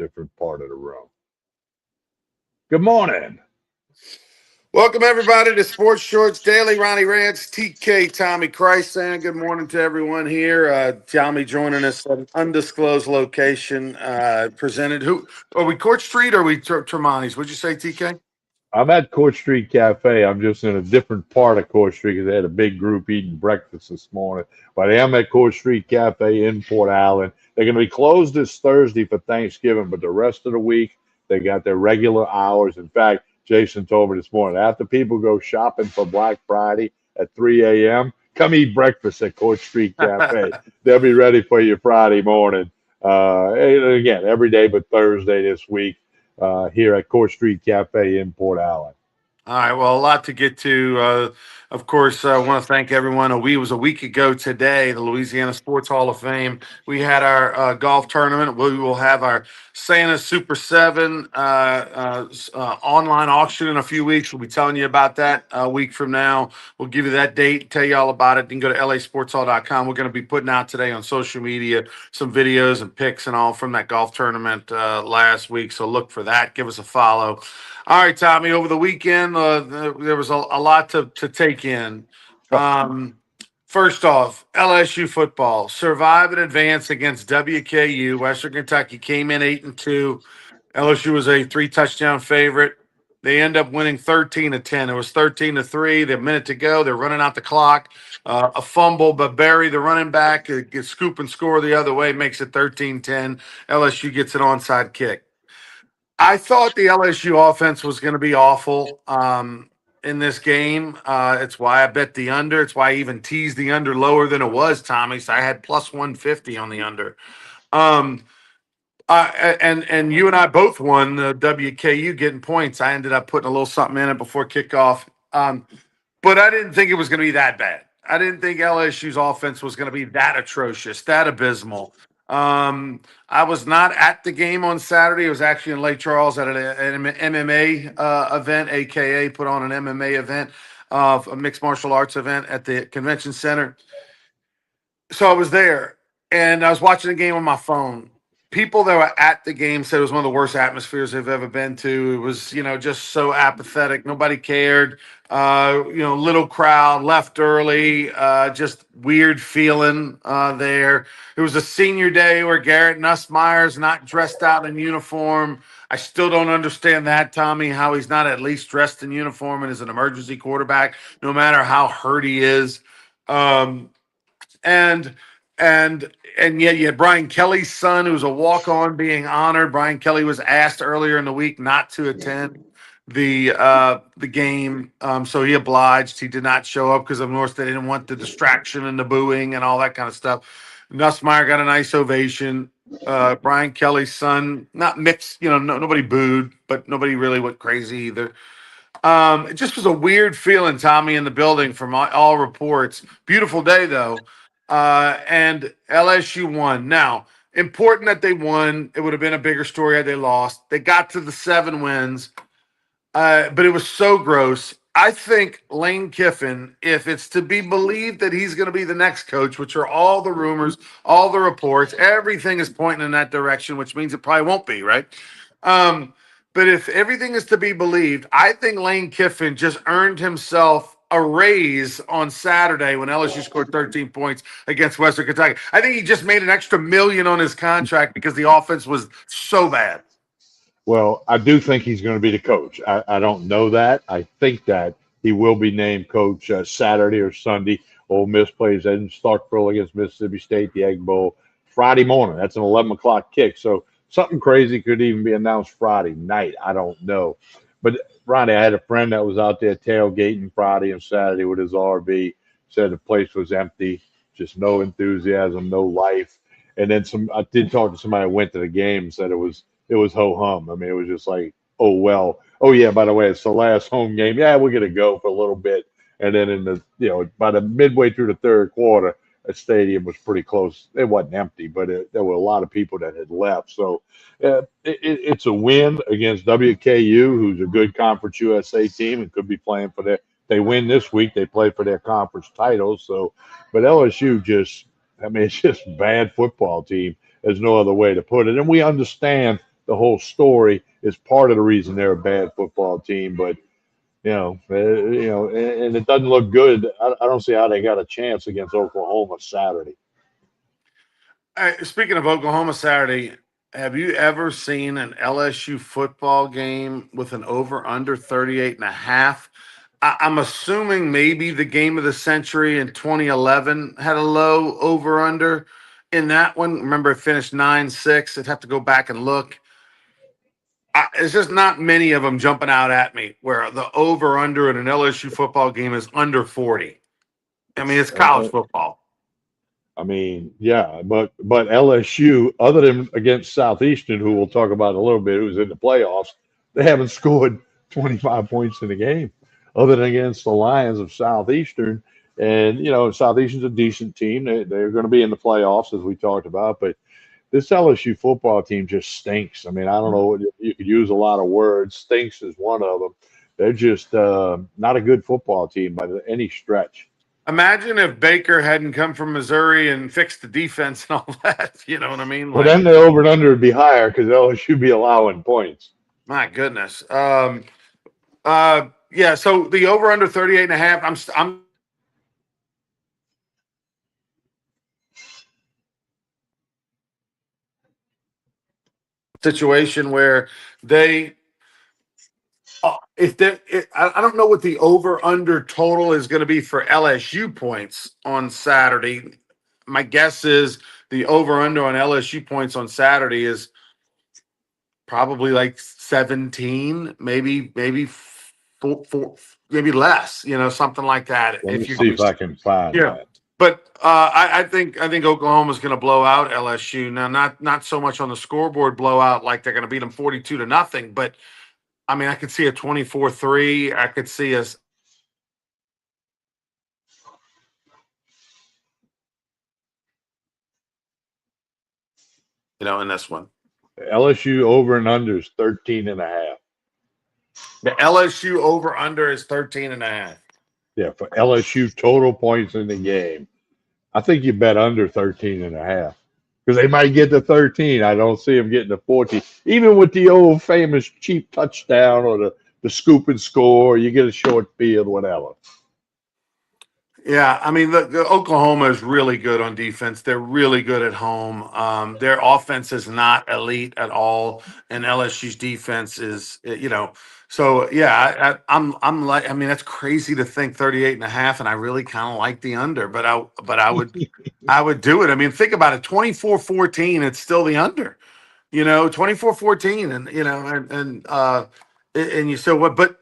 different part of the room. Good morning. Welcome, everybody, to Sports Shorts Daily. Ronnie Rantz, TK, Tommy Krysan. Good morning to everyone here. Tommy joining us at an undisclosed location. Presented. Who are we? Court Street or are we Tremonti's? What'd you say, TK? I'm at Court Street Cafe. I'm just in a different part of Court Street because they had a big group eating breakfast this morning. But I am at Court Street Cafe in Port Allen. They're going to be closed this Thursday for Thanksgiving, but the rest of the week they got their regular hours. In fact, Jason told me this morning after people go shopping for Black Friday at 3 a.m., come eat breakfast at Court Street Cafe. They'll be ready for you Friday morning. And again, every day but Thursday this week here at Court Street Cafe in Port Allen. All right. Well, a lot to get to. Of course, I want to thank everyone. It was a week ago today, the Louisiana Sports Hall of Fame. We had our golf tournament. We will have our Santa Super 7 online auction in a few weeks. We'll be telling you about that a week from now. We'll give you that date, tell you all about it. You can go to lasportshall.com. We're going to be putting out today on social media some videos and pics and all from that golf tournament last week. So look for that. Give us a follow. All right, Tommy, over the weekend, there was a lot to take in. First off, LSU football survive and advance against WKU. Western Kentucky came in 8-2. LSU was a 3-touchdown favorite. They end up winning 13-10. It was 13-3. They have a minute to go. They're running out the clock. A fumble, but Barry, the running back, gets scoop and score the other way, makes it 13-10. LSU gets an onside kick. I thought the LSU offense was going to be awful in this game. It's why I bet the under. It's why I even teased the under lower than it was, Tommy. So I had plus 150 on the under. And you and I both won the WKU getting points. I ended up putting a little something in it before kickoff. But I didn't think it was going to be that bad. I didn't think LSU's offense was going to be that atrocious, that abysmal. I was not at the game on Saturday. It was actually in Lake Charles at an MMA event, aka put on an MMA event, a mixed martial arts event at the convention center. So I was there, and I was watching the game on my phone. People that were at the game said it was one of the worst atmospheres they've ever been to. It was, just so apathetic. Nobody cared. Little crowd, left early, just weird feeling there. It was a senior day where Garrett Nussmeier's not dressed out in uniform. I still don't understand that, Tommy, how he's not at least dressed in uniform and is an emergency quarterback, no matter how hurt he is. And yet you had Brian Kelly's son, who was a walk-on, being honored. Brian Kelly was asked earlier in the week not to attend the game, so he obliged. He did not show up because, of course, they didn't want the distraction and the booing and all that kind of stuff. Nussmeier got a nice ovation. Brian Kelly's son, not mixed, nobody booed, but nobody really went crazy either. It just was a weird feeling, Tommy, in the building from all reports. Beautiful day, though. And LSU won. Now, important that they won. It would have been a bigger story had they lost. They got to the 7 wins, but it was so gross. I think Lane Kiffin, if it's to be believed that he's going to be the next coach, which are all the rumors, all the reports, everything is pointing in that direction, which means it probably won't be, right? But if everything is to be believed, I think Lane Kiffin just earned himself a raise on Saturday when LSU scored 13 points against Western Kentucky. I think he just made an extra $1 million on his contract because the offense was so bad. Well, I do think he's going to be the coach. I don't know that. I think that he will be named coach Saturday or Sunday. Ole Miss plays in Starkville against Mississippi State, the Egg Bowl, Friday morning. That's an 11 o'clock kick. So something crazy could even be announced Friday night. I don't know. But, Ronnie, I had a friend that was out there tailgating Friday and Saturday with his RV, said the place was empty, just no enthusiasm, no life. And then I did talk to somebody who went to the game and said it was ho-hum. I mean, it was just like, oh, well. Oh, yeah, by the way, it's the last home game. Yeah, we're going to go for a little bit. And then by the midway through the third quarter, the stadium was pretty close. It wasn't empty, but there were a lot of people that had left. So it's a win against WKU, who's a good Conference USA team and could be playing for they win this week, they play for their conference titles. So, but LSU it's just bad football team. There's no other way to put it. And we understand the whole story is part of the reason they're a bad football team. But and it doesn't look good. I don't see how they got a chance against Oklahoma Saturday. Speaking of Oklahoma Saturday, have you ever seen an LSU football game with an over under 38 and a half? I'm assuming maybe the game of the century in 2011 had a low over under in that one. Remember, it finished 9-6. I'd have to go back and look. It's just not many of them jumping out at me where the over under in an LSU football game is under 40. I mean, it's college football. I mean, yeah, but LSU, other than against Southeastern, who we'll talk about in a little bit, who's in the playoffs, they haven't scored 25 points in the game, other than against the Lions of Southeastern. And Southeastern's a decent team. They're going to be in the playoffs, as we talked about. But this LSU football team just stinks. I mean, I don't know. You could use a lot of words. Stinks is one of them. They're just not a good football team by any stretch. Imagine if Baker hadn't come from Missouri and fixed the defense and all that. You know what I mean? Well, then the over and under would be higher because LSU be allowing points. My goodness. Yeah. So the over under 38 and a half. I'm situation where they if they I don't know what the over under total is going to be for LSU points on Saturday. My guess is the over under on LSU points on Saturday is probably like 17, maybe four, maybe less, something like that. Let me see if I can find that. But I think Oklahoma's going to blow out LSU now. Not so much on the scoreboard blowout like they're going to beat them 42-0, but I mean I could see a 24-3. I could see us. In this one. LSU over and under is 13 and a half. The LSU over under is 13 and a half. Yeah, for LSU total points in the game. I think you bet under 13 and a half because they might get to 13. I don't see them getting to 14. Even with the old famous cheap touchdown or the scoop and score, you get a short field, whatever. Yeah, I mean, the Oklahoma is really good on defense. They're really good at home. Their offense is not elite at all, and LSU's defense is, So yeah, I'm like, I mean, that's crazy to think 38 and a half, and I really kind of like the under, but I would do it. I mean, think about it, 24-14, it's still the under, 24-14, and you still what, but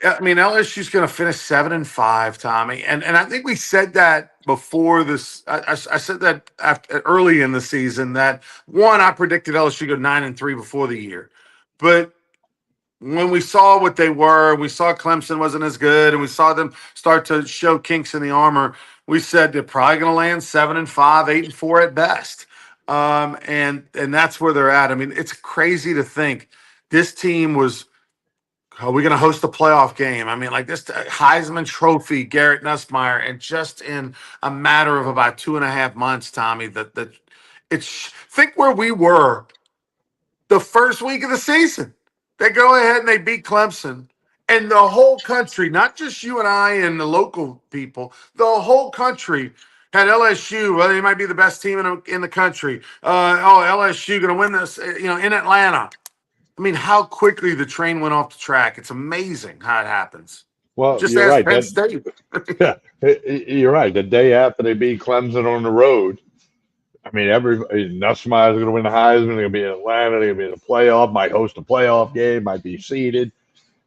I mean, LSU's going to finish 7-5, Tommy, and I think we said that before this. I said that early in the season that I predicted LSU go 9-3 before the year, but when we saw what they were, we saw Clemson wasn't as good, and we saw them start to show kinks in the armor. We said they're probably going to land 7-5, 8-4 at best, and that's where they're at. I mean, it's crazy to think this team was. Are we going to host a playoff game? I mean, like this Heisman Trophy, Garrett Nussmeier, and just in a matter of about 2.5 months, Tommy, that it's think where we were the first week of the season. They go ahead and they beat Clemson, and the whole country, not just you and I and the local people, the whole country had LSU. Well, they might be the best team in the country. LSU going to win this, in Atlanta. I mean, how quickly the train went off the track. It's amazing how it happens. Well, just you're ask right. Penn State. Yeah, you're right. The day after they beat Clemson on the road, I mean, Nussmeier's going to win the Heisman. They're going to be in Atlanta. They're going to be in the playoff. Might host a playoff game. Might be seeded.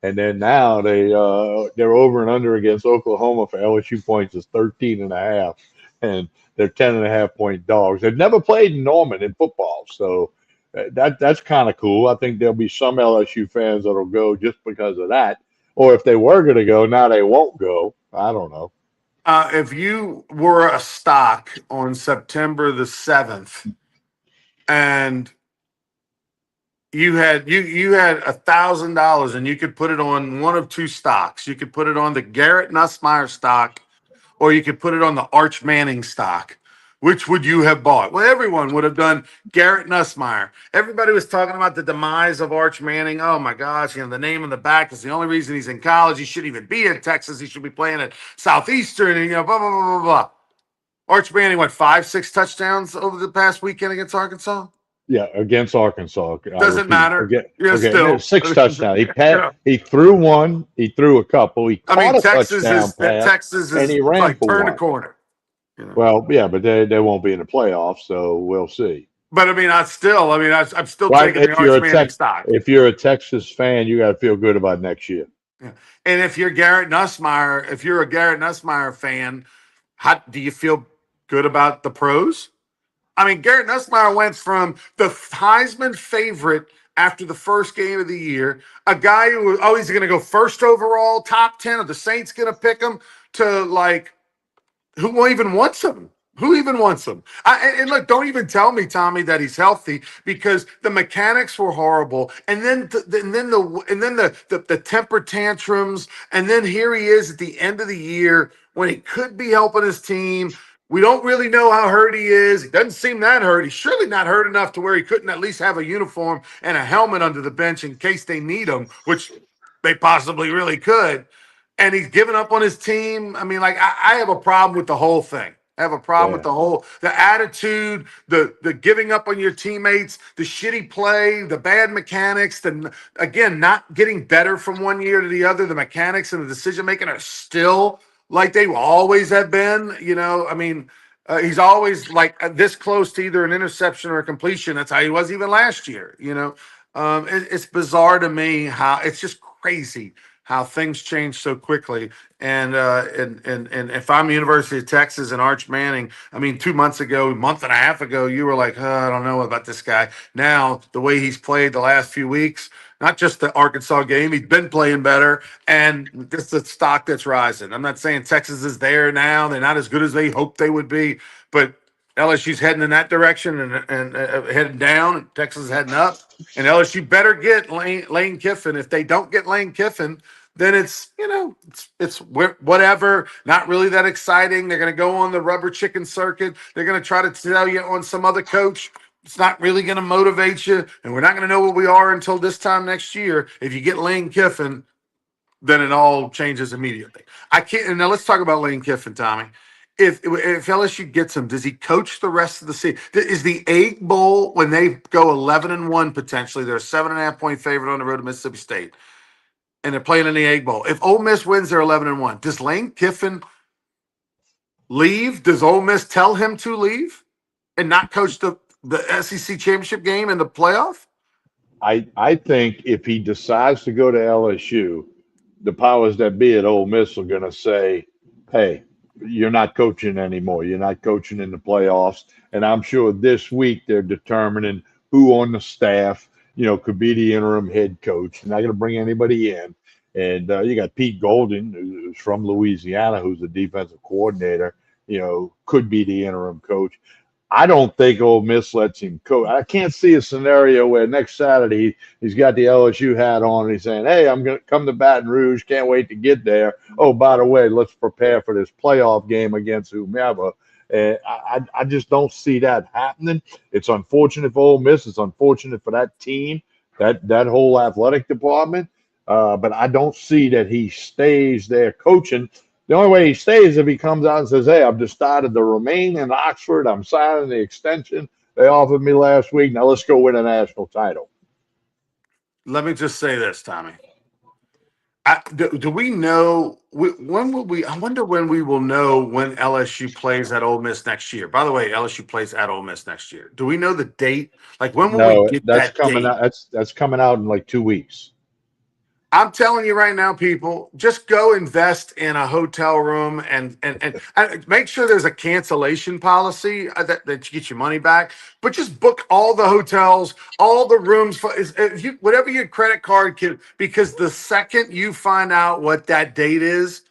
And then now they're over and under against Oklahoma for LSU points is 13 and a half, and they're 10.5 point dogs. They've never played in Norman in football, so. That's kind of cool. I think there'll be some LSU fans that'll go just because of that. Or if they were going to go, now they won't go. I don't know. If you were a stock on September the 7th and you had $1,000 and you could put it on one of two stocks, you could put it on the Garrett Nussmeier stock or you could put it on the Arch Manning stock. Which would you have bought? Well, everyone would have done Garrett Nussmeier. Everybody was talking about the demise of Arch Manning. Oh my gosh, the name on the back is the only reason he's in college. He shouldn't even be in Texas. He should be playing at Southeastern, and blah blah blah blah blah. Arch Manning went 5, 6 touchdowns over the past weekend against Arkansas. Yeah, against Arkansas. I Doesn't repeat, matter. again, Yeah, okay, still. 6 touchdowns. Yeah. He threw one, he threw a couple, he I mean, caught a touchdown pass, Texas and is he ran like for turned a one. corner. You know. Well, yeah, but they won't be in the playoffs, so we'll see. But I mean, I'm still Right? taking the Arch Manning stock. If you're a Texas fan, you got to feel good about next year. Yeah. And if you're if you're a Garrett Nussmeier fan, how do you feel good about the pros? I mean, Garrett Nussmeier went from the Heisman favorite after the first game of the year, a guy who was always going to go first overall, top 10, of the Saints going to pick him, to like, who even wants him? Who even wants him? And look, don't even tell me, Tommy, that he's healthy, because the mechanics were horrible, and then the temper tantrums, and then here he is at the end of the year when he could be helping his team. We don't really know how hurt he is. He doesn't seem that hurt. He's surely not hurt enough to where he couldn't at least have a uniform and a helmet under the bench in case they need him, which they possibly really could. And he's given up on his team. I mean, like, I have a problem with the whole thing. I have a problem with the attitude, the giving up on your teammates, the shitty play, the bad mechanics, again, not getting better from one year to the other. The mechanics and the decision making are still like they always have been. I mean, he's always like this close to either an interception or a completion. That's how he was even last year. It's bizarre to me how it's just crazy how things change so quickly. And if I'm the University of Texas and Arch Manning, I mean, 2 months ago, a month and a half ago, you were like, I don't know about this guy. Now, the way he's played the last few weeks, not just the Arkansas game, he's been playing better, and just the stock that's rising. I'm not saying Texas is there now. They're not as good as they hoped they would be, but LSU's heading in that direction and heading down, and Texas is heading up. And LSU better get Lane Kiffin. If they don't get Lane Kiffin, then it's whatever, not really that exciting. They're going to go on the rubber chicken circuit. They're going to try to tell you on some other coach. It's not really going to motivate you, and we're not going to know what we are until this time next year. If you get Lane Kiffin, then it all changes immediately. I can't. And now let's talk about Lane Kiffin, Tommy. If LSU gets him, does he coach the rest of the season? Is the Egg Bowl, when they go 11-1 potentially, they're a 7.5-point favorite on the road to Mississippi State, and they're playing in the Egg Bowl. If Ole Miss wins, they're 11-1. Does Lane Kiffin leave? Does Ole Miss tell him to leave and not coach the SEC championship game and the playoff? I think if he decides to go to LSU, the powers that be at Ole Miss are going to say, hey, you're not coaching anymore. You're not coaching in the playoffs. And I'm sure this week they're determining who on the staff, could be the interim head coach. They're not going to bring anybody in. And you got Pete Golden, who's from Louisiana, who's the defensive coordinator, could be the interim coach. I don't think Ole Miss lets him coach. I can't see a scenario where next Saturday he's got the LSU hat on and he's saying, hey, I'm going to come to Baton Rouge. Can't wait to get there. Oh, by the way, let's prepare for this playoff game against whomever. I just don't see that happening. It's unfortunate for Ole Miss. It's unfortunate for that team, that whole athletic department. But I don't see that he stays there coaching. The only way he stays if he comes out and says, hey, I've decided to remain in Oxford. I'm signing the extension they offered me last week. Now let's go win a national title. Let me just say this, Tommy. Do we know when will we? I wonder when we will know when LSU plays at Ole Miss next year. By the way, LSU plays at Ole Miss next year. Do we know the date? Like, when will we get that's that coming date? out. That's coming out in like 2 weeks. I'm telling you right now, people, just go invest in a hotel room and make sure there's a cancellation policy that you get your money back. But just book all the hotels, all the rooms, whatever your credit card can, because the second you find out what that date is,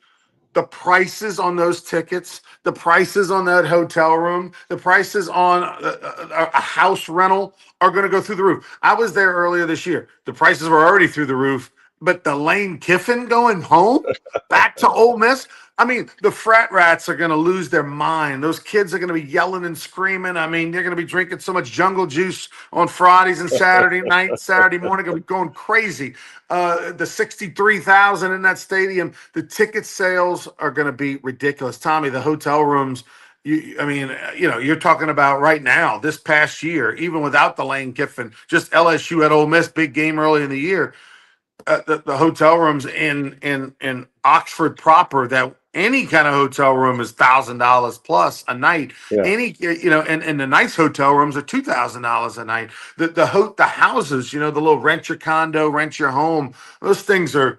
the prices on those tickets, the prices on that hotel room, the prices on a house rental are going to go through the roof. I was there earlier this year. The prices were already through the roof but the Lane Kiffin going home back to Ole Miss. I mean, the frat rats are going to lose their mind. Those kids are going to be yelling and screaming. I mean, they're going to be drinking so much jungle juice on Fridays and Saturday night, Saturday morning, going to be going crazy. The 63,000 in that stadium, the ticket sales are going to be ridiculous. Tommy, the hotel rooms. I mean, you're talking about right now, this past year, even without the Lane Kiffin, just LSU at Ole Miss, big game early in the year. The hotel rooms in Oxford proper, that any kind of hotel room is $1,000 plus a night. Yeah. Any and the nice hotel rooms are $2,000 a night. The houses, the little rent your condo, rent your home, those things are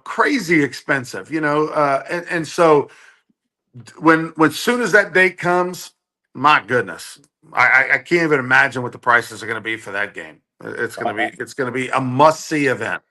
crazy expensive. And so when soon as that date comes, my goodness, I can't even imagine what the prices are going to be for that game. It's going to be a must see event.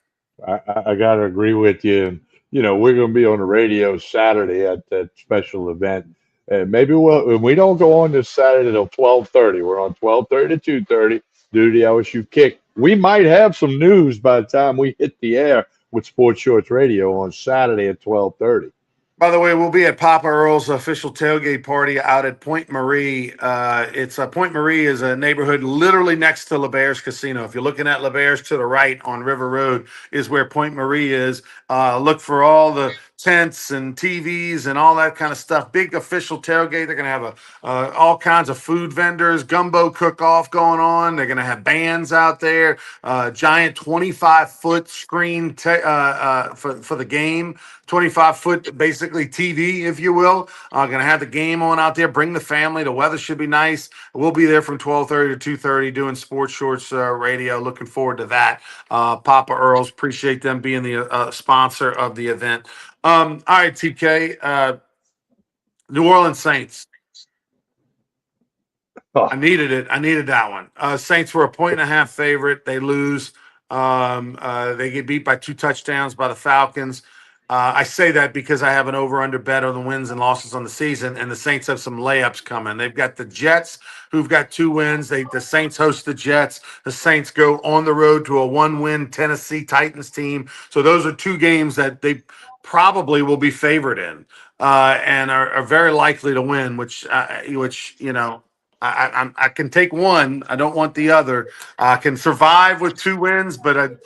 I got to agree with you. And, we're going to be on the radio Saturday at that special event. And maybe we don't go on this Saturday till 12:30. We're on 12:30 to 2:30 due to the LSU kick. We might have some news by the time we hit the air with Sports Shorts Radio on Saturday at 12:30. By the way, we'll be at Papa Earl's official tailgate party out at Point Marie. It's Point Marie is a neighborhood literally next to LeBear's Casino. If you're looking at LeBear's to the right on River Road is where Point Marie is. Look for all the tents and TVs and all that kind of stuff. Big official tailgate. They're going to have all kinds of food vendors, gumbo cook-off going on. They're going to have bands out there, giant 25-foot screen for the game. 25-foot basically TV, if you will. Going to have the game on out there. Bring the family. The weather should be nice. We'll be there from 12:30 to 2:30 doing Sports Shorts radio. Looking forward to that. Papa Earl's, appreciate them being the sponsor of the event. All right, TK. New Orleans Saints. I needed it. I needed that one. Saints were a 1.5 favorite. They lose. They get beat by 2 touchdowns by the Falcons. I say that because I have an over-under bet on the wins and losses on the season, and the Saints have some layups coming. They've got the Jets, who've got 2 wins. The Saints host the Jets. The Saints go on the road to a 1-win Tennessee Titans team. So those are 2 games that they probably will be favored in and are very likely to win, which I can take one. I don't want the other. I can survive with 2 wins, but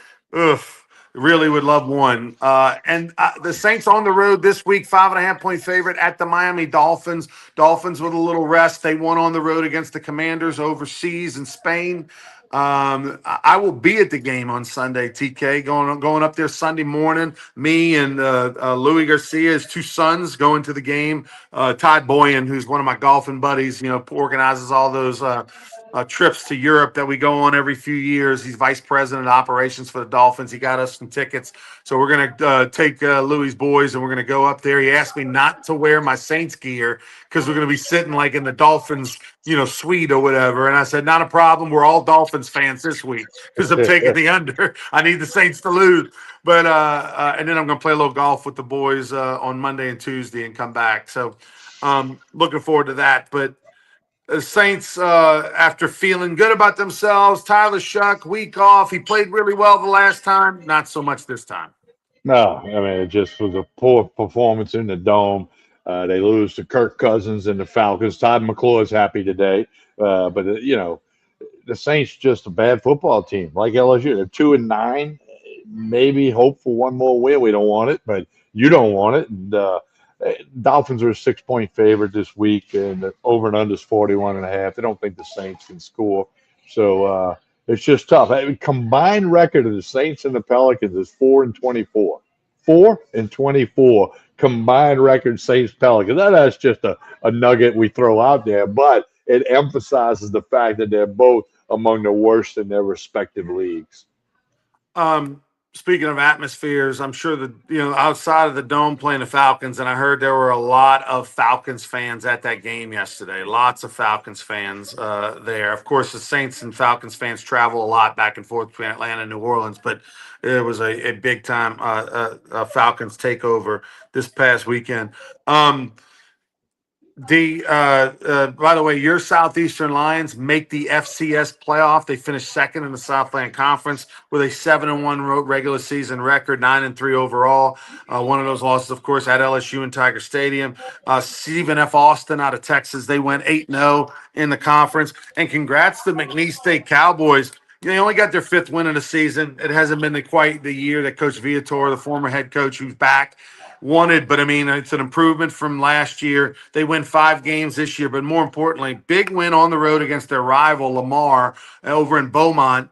really would love one. And the Saints on the road this week, 5.5-point favorite at the Miami Dolphins. Dolphins with a little rest. They won on the road against the Commanders overseas in Spain. I will be at the game on Sunday, TK, going up there Sunday morning. Me and Louis Garcia, his 2 sons, going to the game. Todd Boyan, who's one of my golfing buddies, organizes all those trips to Europe that we go on every few years. He's vice president of operations for the Dolphins. He got us some tickets. So we're going to take Louis' boys and we're going to go up there. He asked me not to wear my Saints gear because we're going to be sitting like in the Dolphins, suite or whatever. And I said, not a problem. We're all Dolphins fans this week because I'm taking the under. I need the Saints to lose. But and then I'm going to play a little golf with the boys on Monday and Tuesday and come back. So looking forward to that. But the Saints, after feeling good about themselves, Tyler Shuck, week off. He played really well the last time. Not so much this time. No, I mean, it just was a poor performance in the dome. They lose to Kirk Cousins and the Falcons. Todd McClure is happy today. But, the Saints just a bad football team, like LSU. They're 2-9. Maybe hope for one more win. We don't want it, but you don't want it. And Dolphins are a 6-point favorite this week, and the over and under is 41.5. They don't think the Saints can score. So it's just tough. Combined record of the Saints and the Pelicans is 4-24. 4-24 combined record Saints Pelicans. That's just a nugget we throw out there, but it emphasizes the fact that they're both among the worst in their respective leagues. Speaking of atmospheres, I'm sure that outside of the dome playing the Falcons, and I heard there were a lot of Falcons fans at that game yesterday. Lots of Falcons fans there. Of course, the Saints and Falcons fans travel a lot back and forth between Atlanta and New Orleans, but it was a big time Falcons takeover this past weekend. By the way, your Southeastern Lions make the FCS playoff. They finished second in the Southland Conference with a 7-1 regular season record, 9-3 overall. One of those losses, of course, at LSU and Tiger Stadium. Stephen F. Austin out of Texas, they went 8-0 in the conference. And congrats to McNeese State Cowboys. They only got their fifth win of the season. It hasn't been quite the year that Coach Viator, the former head coach who's back, wanted, but I mean, it's an improvement from last year. They win 5 games this year, but more importantly, big win on the road against their rival Lamar over in Beaumont.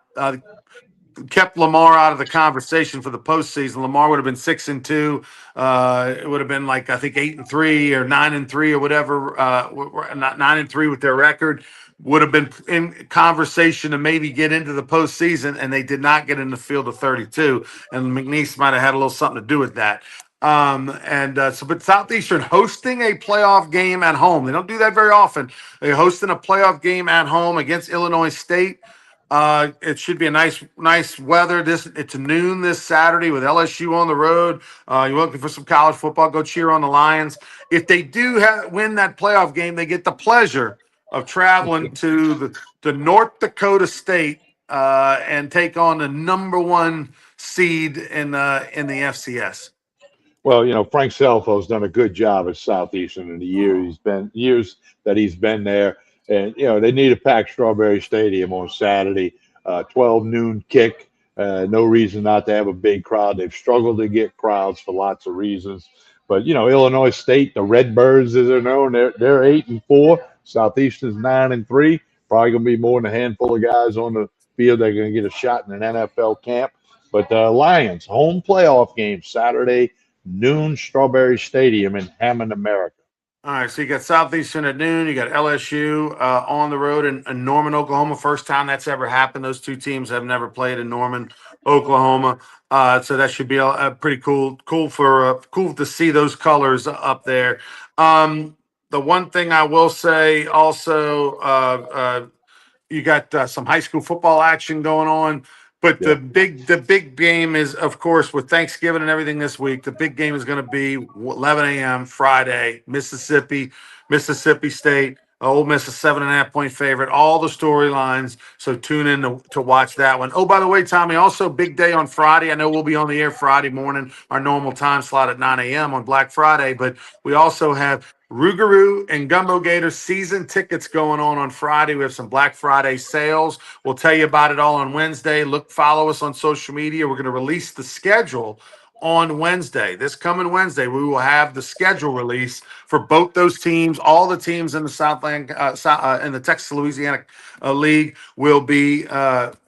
Kept Lamar out of the conversation for the postseason. Lamar would have been 6-2. It would have been like I think 8-3 or 9-3 or whatever. Not 9-3 with their record. Would have been in conversation to maybe get into the postseason, and they did not get in the field of 32. And McNeese might have had a little something to do with that. But Southeastern hosting a playoff game at home. They don't do that very often. They're hosting a playoff game at home against Illinois State. It should be a nice weather. It's noon this Saturday with LSU on the road. You're looking for some college football. Go cheer on the Lions. If they do win that playoff game, they get the pleasure of traveling to the North Dakota State and take on the number 1 seed in the FCS. Well, Frank Selfo's done a good job at Southeastern in the years that he's been there. And, they need to pack Strawberry Stadium on Saturday, 12 noon kick. No reason not to have a big crowd. They've struggled to get crowds for lots of reasons. But, Illinois State, the Redbirds, as they're known, they're 8-4. Southeastern's 9-3. Probably going to be more than a handful of guys on the field. They're going to get a shot in an NFL camp. But Lions, home playoff game, Saturday, noon, Strawberry Stadium in Hammond, America. All right, so you got Southeastern at noon. You got LSU on the road in Norman, Oklahoma. First time that's ever happened. Those two teams have never played in Norman, Oklahoma. So that should be a pretty cool to see those colors up there. The one thing I will say also, you got some high school football action going on. But the big game is, of course, with Thanksgiving and everything this week, the big game is going to be 11 a.m. Friday, Mississippi State. Ole Miss is 7.5-point favorite. All the storylines. So tune in to watch that one. Oh, by the way, Tommy, also big day on Friday. I know we'll be on the air Friday morning, our normal time slot at 9 a.m. on Black Friday. But we also have Rougarou and Gumbo Gators season tickets going on Friday. We have some Black Friday sales. We'll tell you about it all on Wednesday. Follow us on social media. We're going to release the schedule on Wednesday. This coming Wednesday, we will have the schedule release for both those teams. All the teams in the Southland, in the Texas Louisiana League will be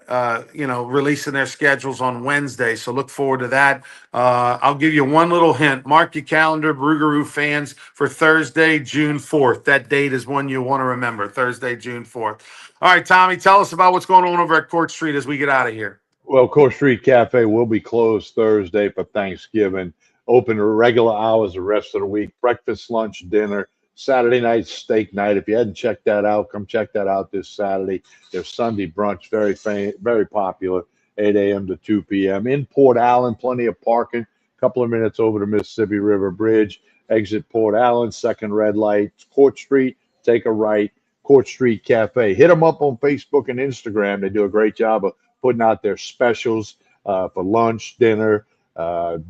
releasing their schedules on Wednesday. So look forward to that. I'll give you one little hint. Mark your calendar, Rougarou fans, for Thursday, June 4th. That date is one you want to remember, Thursday, June 4th. All right, Tommy, tell us about what's going on over at Court Street as we get out of here. Well, Court Street Cafe will be closed Thursday for Thanksgiving. Open regular hours the rest of the week. Breakfast, lunch, dinner. Saturday night steak night. If you hadn't checked that out, come check that out this Saturday. There's Sunday brunch, very popular, 8 a.m. to 2 p.m. In Port Allen, plenty of parking. A couple of minutes over the Mississippi River Bridge. Exit Port Allen, second red light. Court Street, take a right. Court Street Cafe. Hit them up on Facebook and Instagram. They do a great job of putting out their specials for lunch, dinner,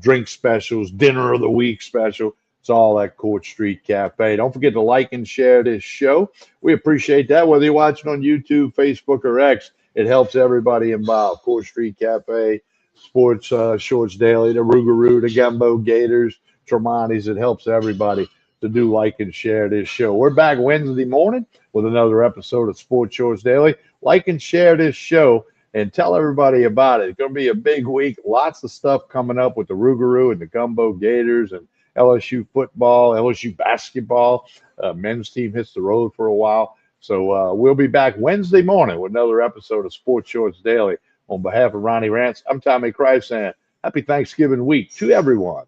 drink specials, dinner of the week special. It's all at Court Street Cafe. Don't forget to like and share this show. We appreciate that. Whether you're watching on YouTube, Facebook, or X, it helps everybody involved. Court Street Cafe, Sports Shorts Daily, the Rougarou, the Gumbo Gators, Tremonti's. It helps everybody to do like and share this show. We're back Wednesday morning with another episode of Sports Shorts Daily. Like and share this show and tell everybody about it. It's going to be a big week. Lots of stuff coming up with the Rougarou and the Gumbo Gators and LSU football, LSU basketball. Men's team hits the road for a while. So we'll be back Wednesday morning with another episode of Sports Shorts Daily. On behalf of Ronnie Rantz, I'm Tommy Krysan. Happy Thanksgiving week to everyone.